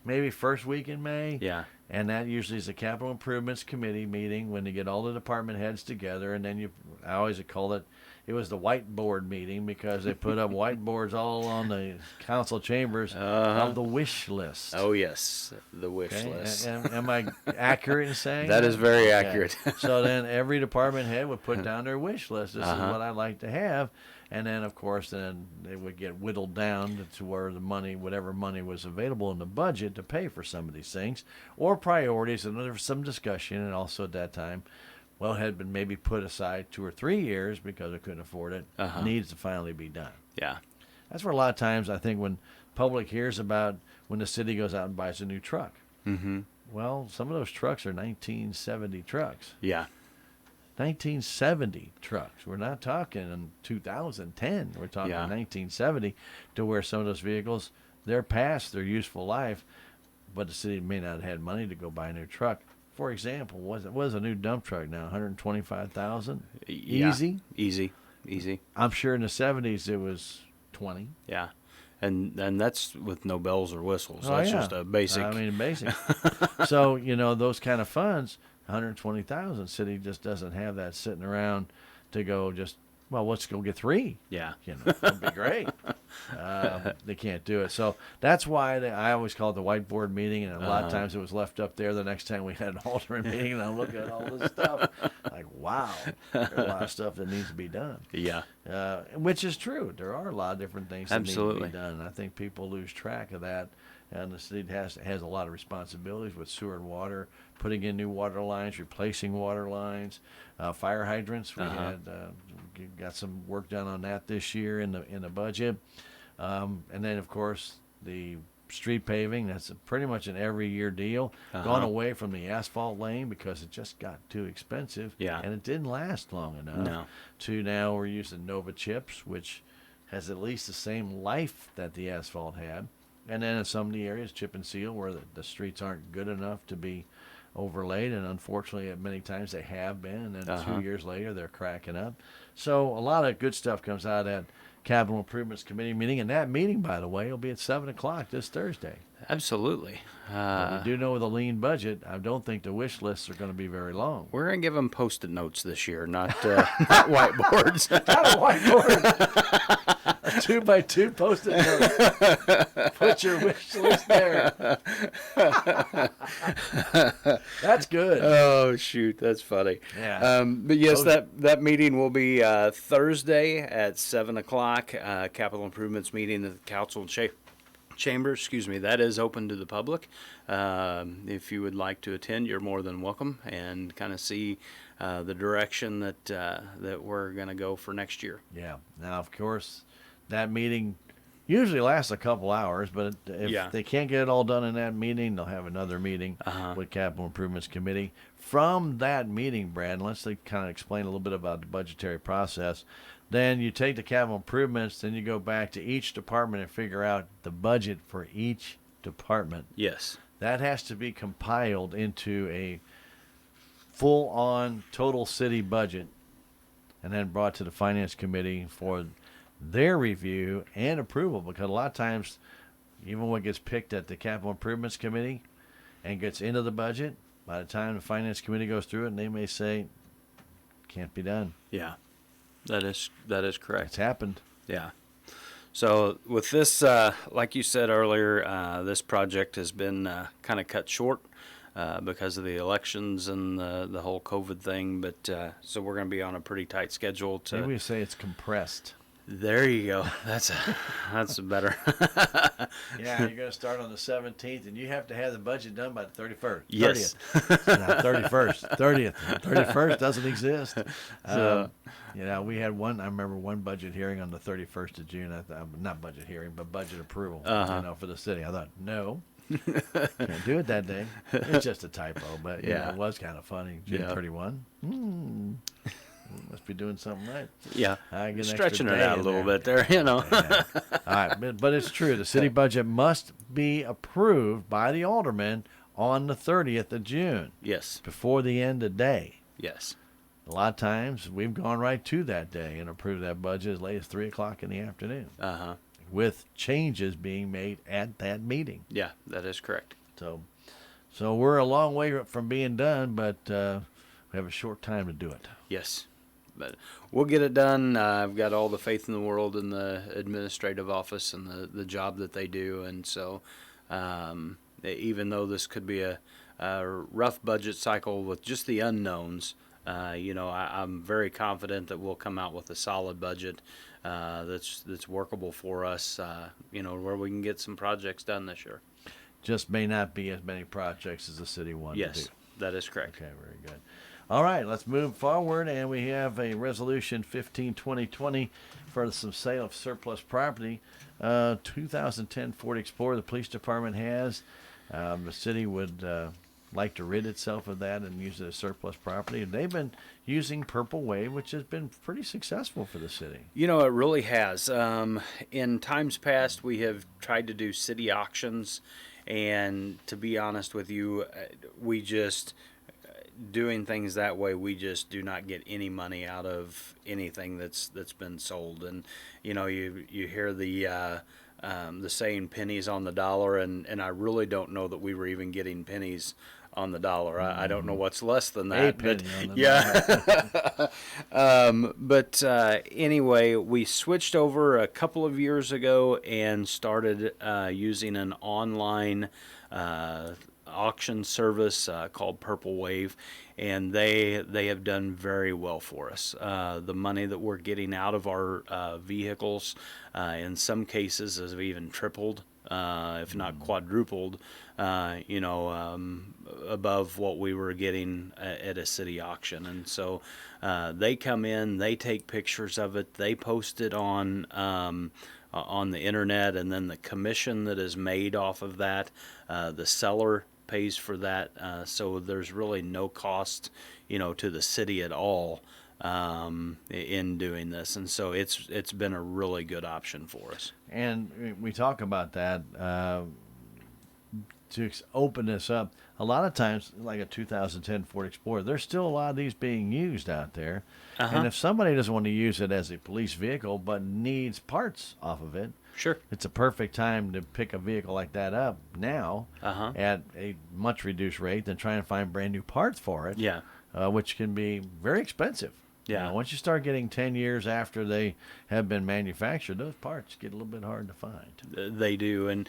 maybe first week in May. Yeah. And that usually is a Capital Improvements Committee meeting when they get all the department heads together, and then I always call it was the whiteboard meeting, because they put up whiteboards all on the council chambers of the wish list. Oh, yes, the wish list. Am I accurate in saying that? Is very accurate. So then every department head would put down their wish list. This is what I'd like to have. And then, of course, then they would get whittled down to where the money, whatever money was available in the budget to pay for some of these things, or priorities. And there was some discussion, and also at that time, had been maybe put aside 2 or 3 years because I couldn't afford it. Needs to finally be done. Yeah. That's where a lot of times I think when public hears about when the city goes out and buys a new truck. Mm-hmm. Well, some of those trucks are 1970 trucks. Yeah. 1970 trucks. We're not talking in 2010. We're talking 1970, to where some of those vehicles, they're past their useful life, but the city may not have had money to go buy a new truck. For example, what is a new dump truck now? $125,000? Easy. I'm sure in the 70s it was 20. Yeah. And that's with no bells or whistles. That's just a basic. Basic. So, those kind of funds, $120,000, city just doesn't have that sitting around to go just, let's go get 3. Yeah. That'd be great. They can't do it. So that's why I always call it the whiteboard meeting, and a lot of times it was left up there the next time we had an alternate meeting, and I'm looking at all this stuff. Like, wow, there's a lot of stuff that needs to be done. Yeah. Which is true. There are a lot of different things that need to be done. And I think people lose track of that. And the city has a lot of responsibilities with sewer and water, putting in new water lines, replacing water lines, fire hydrants. We had got some work done on that this year in the budget, and then of course the street paving. That's pretty much an every year deal. Gone away from the asphalt lane because it just got too expensive. Yeah. And it didn't last long enough. No. To now we're using Nova chips, which has at least the same life that the asphalt had. And then in some of the areas, chip and seal, where the streets aren't good enough to be overlaid. And unfortunately, many times they have been. And then 2 years later, they're cracking up. So a lot of good stuff comes out of that Capital Improvements Committee meeting. And that meeting, by the way, will be at 7 o'clock this Thursday. Absolutely. We do know with a lean budget, I don't think the wish lists are going to be very long. We're going to give them Post-it notes this year, not whiteboards. Not a whiteboard. A 2x2 Post-it note. Put your wish list there. That's good. Oh, shoot. That's funny. Yeah. But yes, that meeting will be Thursday at 7 o'clock. Capital Improvements meeting at the council chamber, that is open to the public. If you would like to attend, you're more than welcome, and kind of see the direction that we're going to go for next year. Yeah. Now, of course, that meeting usually lasts a couple hours, but if they can't get it all done in that meeting, they'll have another meeting with Capital Improvements Committee. From that meeting, Brad, let's kind of explain a little bit about the budgetary process. Then you take the capital improvements, then you go back to each department and figure out the budget for each department. Yes. That has to be compiled into a full-on total city budget and then brought to the Finance Committee for their review and approval, because a lot of times, even what gets picked at the Capital Improvements Committee and gets into the budget, by the time the Finance Committee goes through it, they may say, can't be done. Yeah, that is correct. It's happened. Yeah. So with this, like you said earlier, this project has been kind of cut short because of the elections and the whole COVID thing. But so we're going to be on a pretty tight schedule. Maybe we say it's compressed. There you go. That's better. Yeah, you're going to start on the 17th, and you have to have the budget done by the 31st. Yes. 30th. Not 31st. 30th. 31st doesn't exist. We had one. I remember one budget hearing on the 31st of June. Not budget hearing, but budget approval. For the city. I thought, no, can't do it that day. It's just a typo, but it was kind of funny. June 31. Must be doing something right. Yeah, get stretching it out a little bit there, All right, but it's true. The city budget must be approved by the aldermen on the 30th of June. Yes. Before the end of day. Yes. A lot of times we've gone right to that day and approved that budget as late as 3 o'clock in the afternoon. With changes being made at that meeting. Yeah, that is correct. So we're a long way from being done, but we have a short time to do it. Yes. But we'll get it done. I've got all the faith in the world in the administrative office and the job that they do. And so even though this could be a rough budget cycle with just the unknowns, I'm very confident that we'll come out with a solid budget that's workable for us, where we can get some projects done this year. Just may not be as many projects as the city wants to do. Yes, that is correct. Okay, very good. All right, let's move forward, and we have a resolution 15-2020 for some sale of surplus property. 2010 Ford Explorer the police department has. The city would like to rid itself of that and use it as surplus property. They've been using Purple Wave, which has been pretty successful for the city. It really has. In times past, we have tried to do city auctions, and to be honest with you, we just... doing things that way, we just do not get any money out of anything that's been sold. And you hear the saying pennies on the dollar, and I really don't know that we were even getting pennies on the dollar. I don't know what's less than that. But anyway, we switched over a couple of years ago and started using an online auction service called Purple Wave, and they have done very well for us. The money that we're getting out of our vehicles in some cases has even tripled, if not quadrupled, above what we were getting at a city auction. And so they come in, they take pictures of it, they post it on the internet, and then the commission that is made off of that, the seller pays for that, so there's really no cost, to the city at all in doing this, and so it's been a really good option for us. And we talk about that to open this up. A lot of times, like a 2010 Ford Explorer, there's still a lot of these being used out there, and if somebody doesn't want to use it as a police vehicle but needs parts off of it, sure, it's a perfect time to pick a vehicle like that up now at a much reduced rate than trying to find brand new parts for it. Yeah, which can be very expensive. Yeah. Once you start getting 10 years after they have been manufactured, those parts get a little bit hard to find. They do, and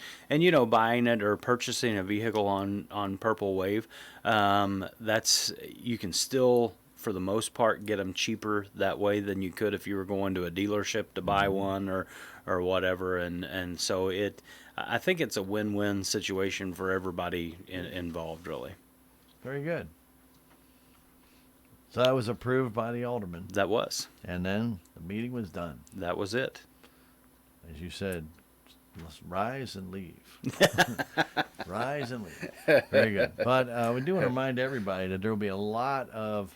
buying it or purchasing a vehicle on Purple Wave, that's you can still, for the most part, get them cheaper that way than you could if you were going to a dealership to buy one or whatever, and so I think it's a win-win situation for everybody involved, really. Very good. So that was approved by the alderman. That was. And then the meeting was done. That was it. As you said, let's rise and leave. Rise and leave. Very good. But we do want to remind everybody that there will be a lot of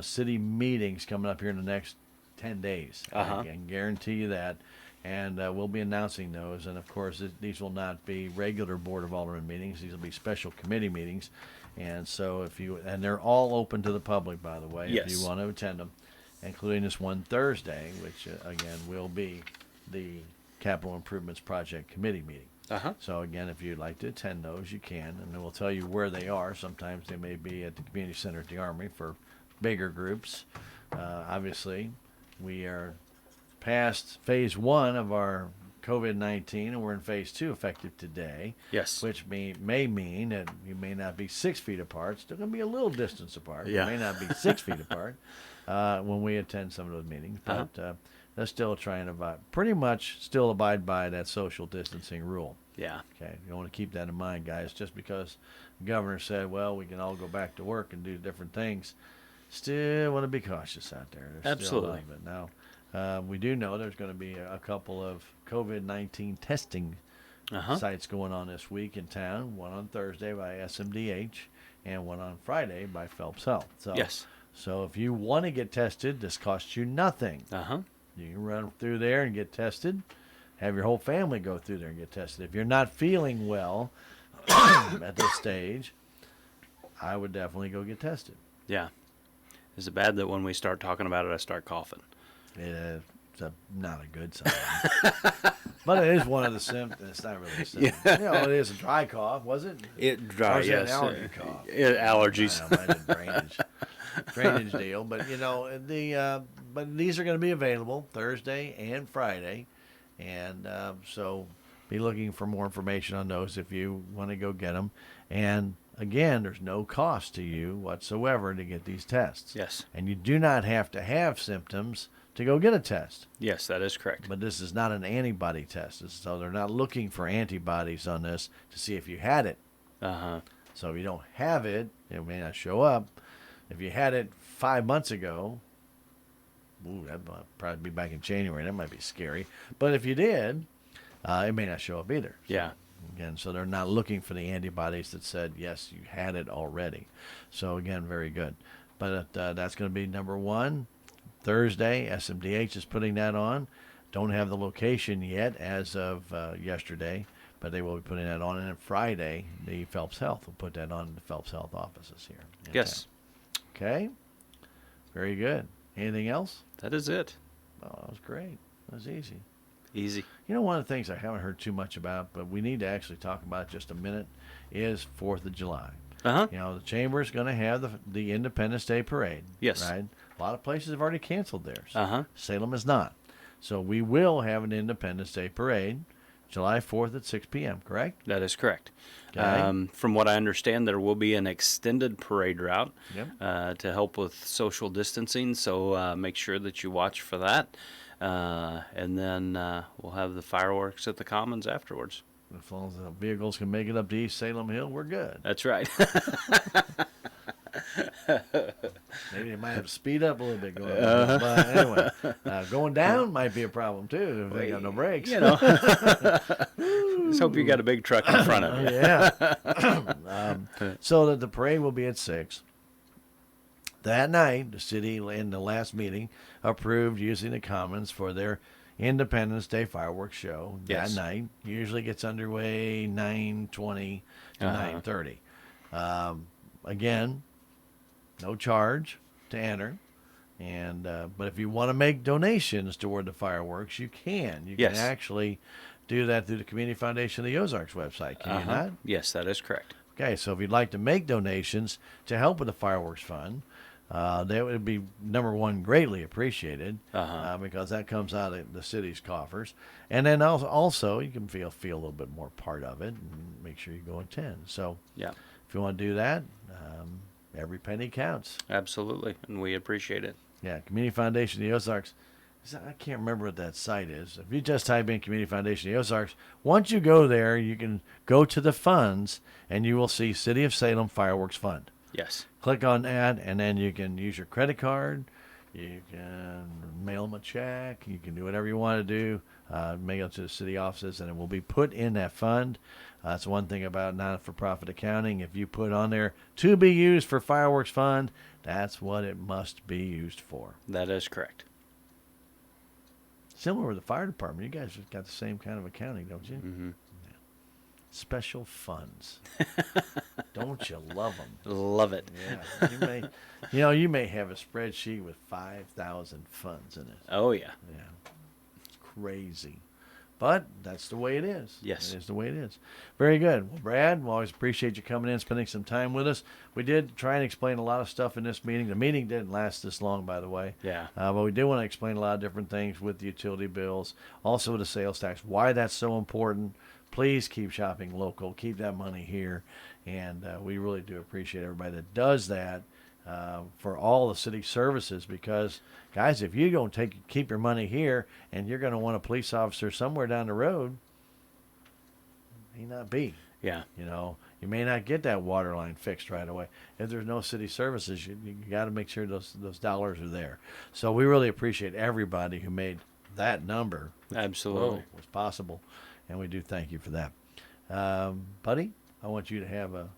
city meetings coming up here in the next 10 days. I can guarantee you that. And we'll be announcing those. And, of course, these will not be regular Board of Aldermen meetings. These will be special committee meetings. And so and they're all open to the public, by the way, yes, if you want to attend them, including this one Thursday, which, again, will be the Capital Improvements Project Committee meeting. So, again, if you'd like to attend those, you can. And then we'll tell you where they are. Sometimes they may be at the Community Center at the Armory for bigger groups. Obviously, we are past phase 1 of our COVID-19, and we're in phase 2 effective today. Yes. Which may mean that you may not be 6 feet apart. Still going to be a little distance apart. Yeah. You may not be 6 feet apart when we attend some of those meetings. But they're still trying to pretty much still abide by that social distancing rule. Yeah. Okay. You want to keep that in mind, guys. Just because the governor said, well, we can all go back to work and do different things, still want to be cautious out there. There's Absolutely. Still a lot of it. Now, we do know there's going to be a couple of COVID-19 testing sites going on this week in town. One on Thursday by SMDH and one on Friday by Phelps Health. So, Yes. So if you want to get tested, this costs you nothing. You can run through there and get tested. Have your whole family go through there and get tested. If you're not feeling well at this stage, I would definitely go get tested. Yeah. Is it bad that when we start talking about it, I start coughing? It's not a good sign. But it is one of the symptoms. It's not really a symptom. Yeah. You know, it is a dry cough, was it? It dry, Or is it yes. an allergy cough? Allergies. I know, mine is drainage deal. But, you know, but these are going to be available Thursday and Friday. And so be looking for more information on those if you want to go get them. And again, there's no cost to you whatsoever to get these tests. Yes. And you do not have to have symptoms to go get a test. Yes, that is correct. But this is not an antibody test. So they're not looking for antibodies on this to see if you had it. So if you don't have it, it may not show up. If you had it 5 months ago, that might probably be back in January. That might be scary. But if you did, it may not show up either. Yeah. Again, so they're not looking for the antibodies that said, yes, you had it already. So, again, very good. But that's going to be number 1. Thursday, SMDH is putting that on. Don't have the location yet as of yesterday, but they will be putting that on. And then Friday, the Phelps Health will put that on in the Phelps Health offices here. Yes. Okay. Very good. Anything else? That is it. Oh, that was great. That was easy. Easy. You know, one of the things I haven't heard too much about, but we need to actually talk about just a minute, is 4th of July. You know, the Chamber is going to have the Independence Day Parade. Yes. Right? A lot of places have already canceled theirs. Salem is not. So we will have an Independence Day Parade July 4th at 6 p.m., correct? That is correct. Okay. From what I understand, there will be an extended parade route Yep. to help with social distancing, so make sure that you watch for that. And then we'll have the fireworks at the Commons afterwards. As long as the vehicles can make it up to East Salem Hill, we're good. That's right. Maybe they might have to speed up a little bit going up. But anyway, going down might be a problem, too, if they got no brakes. You know. Just hope you got a big truck in front of you. Yeah. So that the parade will be at 6. That night, the city, in the last meeting, approved using the Commons for their Independence Day fireworks show. Yes. That night usually gets underway 9:20 to 9:30. Again, no charge to enter. And but if you want to make donations toward the fireworks, you can. You can actually do that through the Community Foundation of the Ozarks website. Can you not? Yes, that is correct. Okay, so if you'd like to make donations to help with the fireworks fund, that would be, number 1, greatly appreciated because that comes out of the city's coffers. And then also you can feel a little bit more part of it and make sure you go attend. So if you want to do that, every penny counts. Absolutely, and we appreciate it. Yeah, Community Foundation of the Ozarks. I can't remember what that site is. If you just type in Community Foundation of the Ozarks, once you go there, you can go to the funds, and you will see City of Salem Fireworks Fund. Yes. Click on that, and then you can use your credit card. You can mail them a check. You can do whatever you want to do. Mail it to the city offices, and it will be put in that fund. That's one thing about not-for-profit accounting. If you put on there to be used for fireworks fund, that's what it must be used for. That is correct. Similar with the fire department. You guys have got the same kind of accounting, don't you? Mm-hmm. Yeah. Special funds. Don't you love them? Love it. Yeah. You may have a spreadsheet with 5,000 funds in it. Oh, yeah. Yeah. It's crazy. But that's the way it is. Yes. It is the way it is. Very good. Well, Brad, we always appreciate you coming in, spending some time with us. We did try and explain a lot of stuff in this meeting. The meeting didn't last this long, by the way. Yeah. But we do want to explain a lot of different things with the utility bills, also the sales tax, why that's so important. Please keep shopping local. Keep that money here. And we really do appreciate everybody that does that for all the city services, because, guys, if you're going to keep your money here and you're going to want a police officer somewhere down the road, may not be. Yeah. You know, you may not get that water line fixed right away. If there's no city services, you got to make sure those dollars are there. So we really appreciate everybody who made that number. Absolutely. Was possible. And we do thank you for that. Buddy, I want you to have a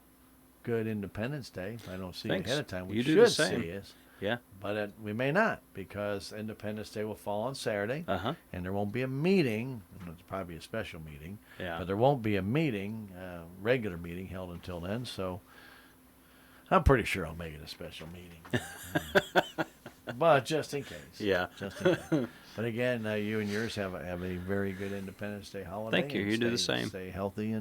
good Independence Day. If I don't see Thanks. you ahead of time, we You do should the same. see us. Yeah. But we may not, because Independence Day will fall on Saturday, Uh-huh. and there won't be a meeting. It's probably a special meeting, Yeah. but there won't be a meeting, regular meeting held until then. So I'm pretty sure I'll make it a special meeting. But just in case. Yeah. Just in case. But again, you and yours have a very good Independence Day holiday. Thank you. And You do the same. Stay healthy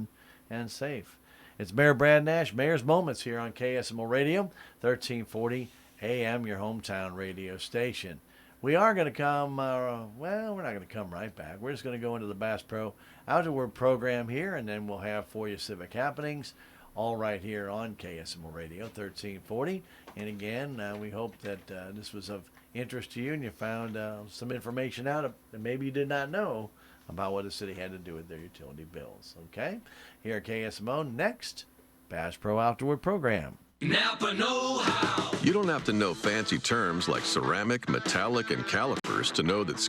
and safe. It's Mayor Brad Nash, Mayor's Moments here on KSMO Radio, 1340 AM, your hometown radio station. We are going to come, we're not going to come right back. We're just going to go into the Bass Pro Outdoor program here, and then we'll have for you civic happenings, all right here on KSMO Radio, 1340. And again, we hope that this was of interest to you and you found some information out that maybe you did not know about what the city had to do with their utility bills. Okay? Here at KSMO, next, Bass Pro Outdoor program. Napa know-how. You don't have to know fancy terms like ceramic, metallic, and calipers to know that